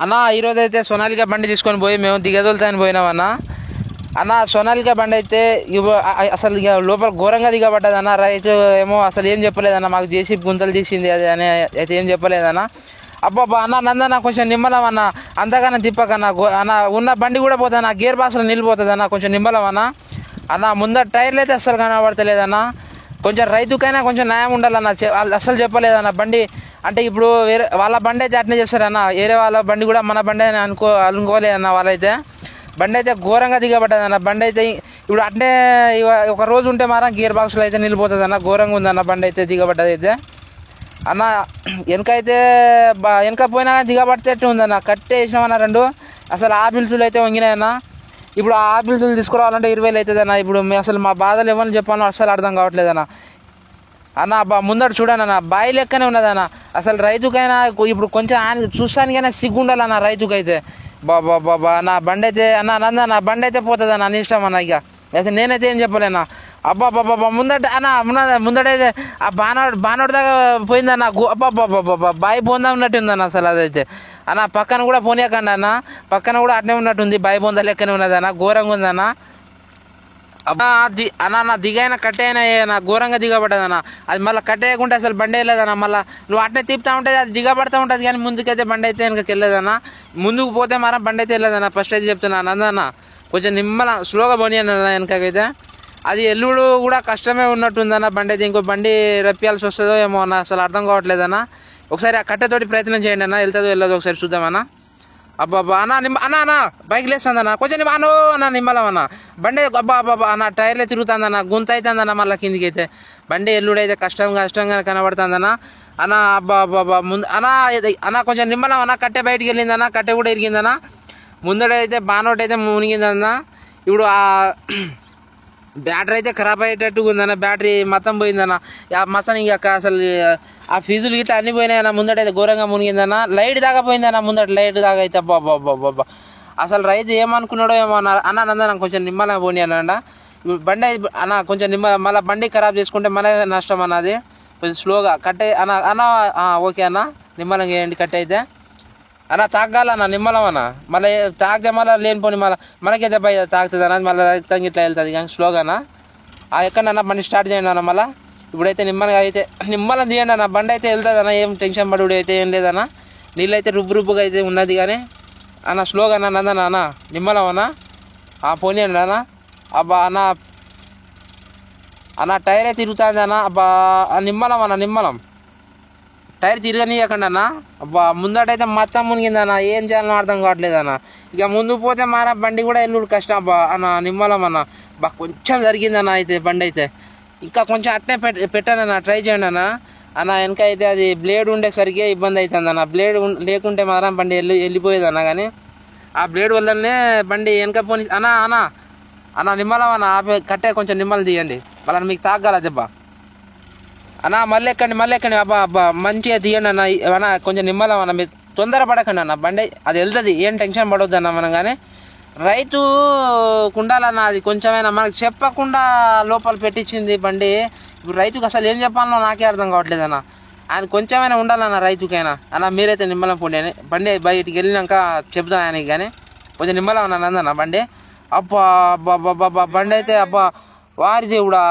అన్న ఈరోజు అయితే సోనాలికా బండి తీసుకొని పోయి మేము దిగదొలుతాని పోయినాం అన్న. అన్న సోనాలికా బండి అయితే అసలు ఇక లోపల ఘోరంగా దిగబడ్డది అన్న. రైతు ఏమో అసలు ఏం చెప్పలేదన్న, మాకు చేసి గుంతలు తీసింది అది అని అయితే ఏం చెప్పలేదన్న. అబ్బాబ్బా అన్న నందన్న కొంచెం నిమ్మలం అన్న, అంతకన్నా తిప్పకన్నా అన్న. ఉన్న బండి కూడా పోతాను, గేర్ బాక్స్లో నిలిపోతుంది అన్న, కొంచెం నిమ్మలం అన్న. అన్న ముందర టైర్లు అయితే అస్సలు కనబడతలేదన్న. కొంచెం రైతుకైనా కొంచెం న్యాయం ఉండాలన్న. అస్సలు చెప్పలేదన్న బండి అంటే. ఇప్పుడు వేరే వాళ్ళ బండి అయితే అట్నే చేస్తారన్న, వేరే వాళ్ళ బండి కూడా మన బండి అని అనుకోలేదన్న. వాళ్ళైతే బండి అయితే ఘోరంగా దిగబడ్డది అన్న. బండి అయితే ఇప్పుడు అట్నే ఒక రోజు ఉంటే మాత్రం గేర్ బాక్స్లో అయితే నిలిపోతుంది అన్న. ఘోరంగా ఉందన్న బండి అయితే దిగబడ్డది అయితే అన్న. వెనకైతే వెనక పోయినా కానీ దిగబడితేట్టు ఉందన్న. కట్టే వేసినామన్న రెండు. అసలు ఆ బిల్సులు అయితే వంగినాయన్న. ఇప్పుడు ఆ బిల్సులు తీసుకురావాలంటే 20,000 అవుతుంది అన్న. ఇప్పుడు అసలు మా బాధలు ఎవరిని చెప్పాలో అసలు అర్థం కావట్లేదన్న. అన్న ముందట చూడండి అన్న, బాయి లెక్కనే ఉన్నదన్న. అసలు రైతుకైనా ఇప్పుడు కొంచెం ఆయన చూస్తానికైనా సిగ్గు ఉండాలన్న రైతుకైతే. బాబా బాబా నా బండి అయితే అన్న నంద నా బండి అయితే పోతుంది అన్న, అని ఇష్టం అన్న. ఇక అయితే నేనైతే ఏం చెప్పలేనా. అబ్బా బాబా ముందట అన్న ముందటైతే ఆ బానోడి దాకా పోయిందన్న. అబ్బా బాబా బాయి పోందా ఉన్నట్టుందన్న అసలు అదైతే అన్న. పక్కన కూడా పోనీయకండి అన్న, పక్కన కూడా అట్నే ఉన్నట్టుంది, బాయి పొంద లెక్కనే ఉన్నదన్న. ఘోరంగా ఉందన్న. అబ్బా అన్న దిగైనా కట్టేనా ఘోరంగా దిగబడ్డదన్న. అది మళ్ళీ కట్టేయకుంటే అసలు బండి వెళ్ళదన్న. మళ్ళీ నువ్వు అట్నే తిప్పుతా ఉంటుంది, అది దిగబడతా ఉంటుంది కానీ ముందుకైతే బండి అయితే వెనకకి వెళ్ళదన్న. ముందుకు పోతే మాత్రం బండి అయితే వెళ్ళదన్న. ఫస్ట్ అయితే చెప్తున్నా నందన్న, కొంచెం నిమ్మల స్లోగా పోనీ అన్న వెనకకైతే. అది ఎల్లుడు కూడా కష్టమే ఉన్నట్టుందన్న బండి అయితే. ఇంకో బండి రప్పియాల్సి వస్తుందో ఏమో అన్న, అసలు అర్థం కావట్లేదన్న. ఒకసారి ఆ కట్టెతోటి ప్రయత్నం చేయండి అన్న, వెళ్తుందో వెళ్ళదో ఒకసారి చూద్దామన్నా. అబ్బా అన్న అన్న బైక్ లేస్తుందన్న, కొంచెం అను అన్న నిమ్మలం అన్న. బండి అబ్బా అన్న టైర్లే తిరుగుతుందన్న, గుంత అవుతుందన్న. మళ్ళీ కిందికి అయితే బండి ఎల్లుడైతే కష్టంగా కనబడుతుందన్న. అన్న అబ్బా ముందు అన్న కొంచెం నిమ్మలం అన్న. కట్టె బయటికి వెళ్ళిందన్న, కట్టె కూడా ఇరిగిందన్న. ముందడైతే బానోట్ అయితే మునిగిందన్న. ఇప్పుడు ఆ బ్యాటరీ అయితే ఖరాబ్ అయ్యేటట్టుగా ఉందన్న. బ్యాటరీ మొత్తం పోయిందన్న. మొత్తం ఇంక అసలు ఆ ఫీజులు గిట్లా అన్ని పోయినాయన్న. ముందటైతే ఘోరంగా మునిగిందన్న. లైట్ దాకా పోయిందన్న, ముందట లైట్ దాకా అయితే. బాబా అసలు రైతు ఏమనుకున్నాడో ఏమో అన్న నందన కొంచెం నిమ్మలంగా పోనీ అన్న. బండి అన్న కొంచెం మళ్ళీ బండి ఖరాబ్ చేసుకుంటే మన నష్టం అన్నది. కొంచెం స్లోగా కట్టే అన్న ఓకే అన్న, నిమ్మలంగా వేయండి కట్టే అయితే అన్న. తాగాలన్న నిమ్మలం అన్న, మళ్ళీ తాగితే మళ్ళీ లేనిపోని మళ్ళీ మనకైతే భయ తాగుతుంది అన్న. మళ్ళీ రక్తం ఇట్లా వెళ్తుంది కానీ స్లోగా అన్న. ఎక్కడన్నా బండి స్టార్ట్ చేయండి అన్న. మళ్ళీ ఇప్పుడైతే నిమ్మలం తీయండి అన్న. బండి అయితే వెళ్తుంది అన్న, ఏం టెన్షన్ పడుడు అయితే ఏం లేదన్న. నీళ్ళు అయితే రుబ్బుగా అయితే ఉన్నది కానీ అన్న. స్లోగా అన్న నందన అన్న, నిమ్మలం అన్న. పోనీ అండి అన్న. అబ్బా అన్న టైర్ అయితే తిరుగుతుంది అన్న. అబ్బా నిమ్మలం అన్న, నిమ్మలం టైర్ తిరగనీయకండి అన్న. అబ్బా ముందటైతే మొత్తం మునిగిందన్న, ఏం చేయాలో అర్థం కావట్లేదు అన్న. ఇక ముందు పోతే మారా బండి కూడా ఎల్లుడు కష్టం అబ్బా అన్న. నిమ్మలం అన్న కొంచెం జరిగిందన్న అయితే బండి అయితే. ఇంకా కొంచెం అట్నే పెట్టాను అన్న, ట్రై చేయండి అన్న. వెనక అయితే అది బ్లేడ్ ఉండేసరికి ఇబ్బంది అవుతుంది అన్న. బ్లేడ్ లేకుంటే మాత్రం బండి వెళ్ళిపోయేది అన్న. కానీ ఆ బ్లేడ్ వల్లనే బండి వెనక పోని అన్న నిమ్మలం అన్న. కట్టే కొంచెం నిమ్మలు తీయండి, మళ్ళీ మీకు తాగాల దెబ్బ అన్న. మళ్ళీ ఎక్కండి అబ్బా మంచిగా తీయండి అన్న. కొంచెం నిమ్మలం అన్న, మీరు తొందర పడకండి అన్న. బండి అది వెళ్తుంది, ఏం టెన్షన్ పడవద్దు అన్న మనం. కానీ రైతు ఉండాలన్న, అది కొంచెమైనా మనకు చెప్పకుండా లోపల పెట్టించింది బండి. ఇప్పుడు రైతుకు అసలు ఏం చెప్పాలనో నాకే అర్థం కావట్లేదు అన్న. ఆయన కొంచెమైనా ఉండాలన్న రైతుకైనా అన్న. మీరైతే నిమ్మలం పోండి అని బండి బయటికి వెళ్ళినాక చెప్తాను ఆయనకి. కానీ కొంచెం నిమ్మలం అన్న నందన్న బండి. అబ్బా బండి అయితే అబ్బా వారి దేవుడా.